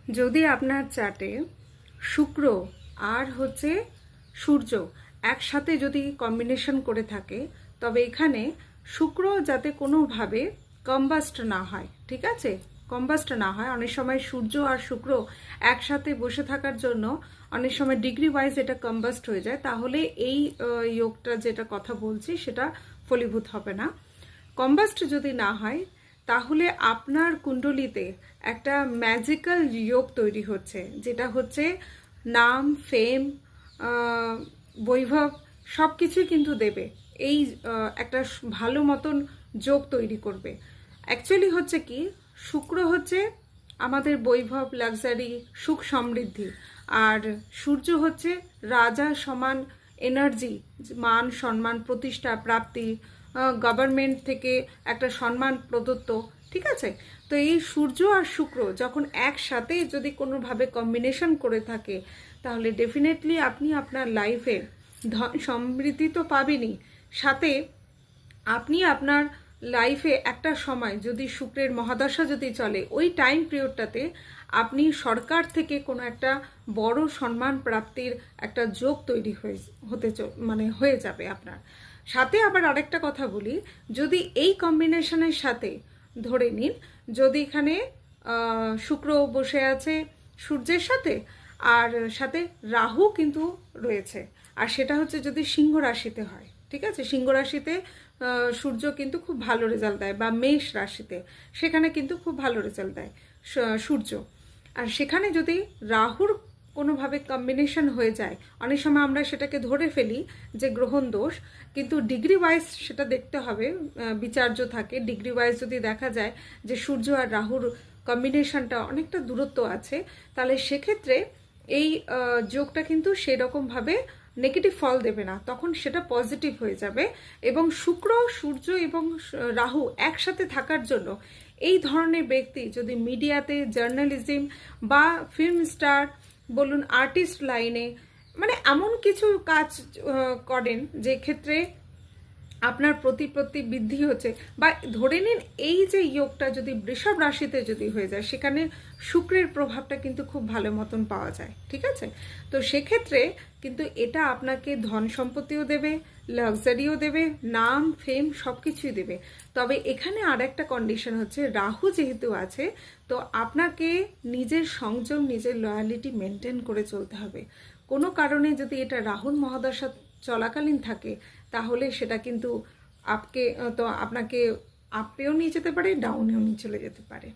যদি আপনার চার্টে শুক্র আর সূর্য একসাথে যদি কম্বিনেশন করে থাকে, তবে এখানে শুক্র যাতে কোনোভাবে কম্বাস্ট না হয়, ঠিক আছে, কম্বাস্ট না হয়। অনেক সময় সূর্য আর শুক্র একসাথে বসে থাকার জন্য অনেক সময় ডিগ্রি ওয়াইজ এটা কম্বাস্ট হয়ে যায়, তাহলে এই যোগটা যেটা কথা বলছি সেটা ফলীভূত হবে না। কম্বাস্ট যদি না হয় তাহলে আপনার কুণ্ডলিতে একটা ম্যাজিক্যাল যোগ তৈরি হচ্ছে, যেটা হচ্ছে নাম, ফেম, বৈভব সব কিছুই কিন্তু দেবে। এই একটা ভালো মতন যোগ তৈরি করবে। অ্যাকচুয়ালি হচ্ছে কি, শুক্র হচ্ছে আমাদের বৈভব, লাক্সারি, সুখ সমৃদ্ধি, আর সূর্য হচ্ছে রাজা সমান এনার্জি, মান সম্মান, প্রতিষ্ঠা, প্রাপ্তি, গভর্নমেন্ট থেকে একটা সম্মান প্রদত্ত, ঠিক আছে। তো এই সূর্য আর শুক্র যখন একসাথে যদি কোনোভাবে কম্বিনেশন করে থাকে, তাহলে ডেফিনেটলি আপনি আপনার লাইফে ধন সমৃদ্ধি তো পাবেনই, সাথে আপনি আপনার লাইফে একটা সময় যদি শুক্রের মহাদশা যদি চলে, ওই টাইম পিরিয়ডটাতে আপনি সরকার থেকে কোনো একটা বড় সম্মান প্রাপ্তির একটা যোগ তৈরি হয়ে যাবে আপনার সাথে। আবার আরেকটা কথা বলি, যদি এই কম্বিনেশনের সাথে ধরে নিন, যদি এখানে শুক্র বসে আছে সূর্যের সাথে, আর সাথে রাহু কিন্তু রয়েছে, আর সেটা হচ্ছে যদি সিংহ রাশিতে হয়, ঠিক আছে। সিংহ রাশিতে সূর্য কিন্তু খুব ভালো রেজাল্ট দেয়, বা মেষ রাশিতে সেখানে কিন্তু খুব ভালো রেজাল্ট দেয় সূর্য। আর সেখানে যদি রাহুর কোনোভাবে কম্বিনেশন হয়ে যায়, অনেক সময় আমরা সেটাকে ধরে ফেলি যে গ্রহণ দোষ, কিন্তু ডিগ্রি ওয়াইজ সেটা দেখতে হবে, বিচার্য থাকে। ডিগ্রি ওয়াইজ যদি দেখা যায় যে সূর্য আর রাহুর কম্বিনেশনটা অনেকটা দূরত্ব আছে, তাহলে সেক্ষেত্রে এই যোগটা কিন্তু সেরকমভাবে নেগেটিভ ফল দেবে না, তখন সেটা পজিটিভ হয়ে যাবে। এবং শুক্র, সূর্য এবং রাহু একসাথে থাকার জন্য এই ধরনের ব্যক্তি যদি মিডিয়াতে, জার্নালিজম বা ফিল্ম স্টার বলুন, আর্টিস্ট লাইনে, মানে এমন কিছু কাজ করেন যে ক্ষেত্রে আপনার প্রতিপত্তি বৃদ্ধি হচ্ছে, বা ধরে নিন এই যে যোগটা যদি বৃষভ রাশিতে যদি হয়ে যায়, সেখানে শুক্রের প্রভাবটা কিন্তু খুব ভালো মতন পাওয়া যায়, ঠিক আছে। তো সেক্ষেত্রে কিন্তু এটা আপনাকে ধন সম্পত্তিও দেবে, লাক্সারিও দেবে, নাম, ফেম সব কিছুই দেবে। তবে এখানে আর একটা কন্ডিশন হচ্ছে, রাহু যেহেতু আছে, তো আপনাকে নিজের সংযম, নিজের লয়ালিটি মেনটেন করে চলতে হবে। কোনো কারণে যদি এটা রাহুর মহাদশা চলাকালীন থাকে, তাহলে সেটা কিন্তু আপনাকে আপেও নিয়ে যেতে পারে, ডাউনেও নিয়ে চলে যেতে পারে।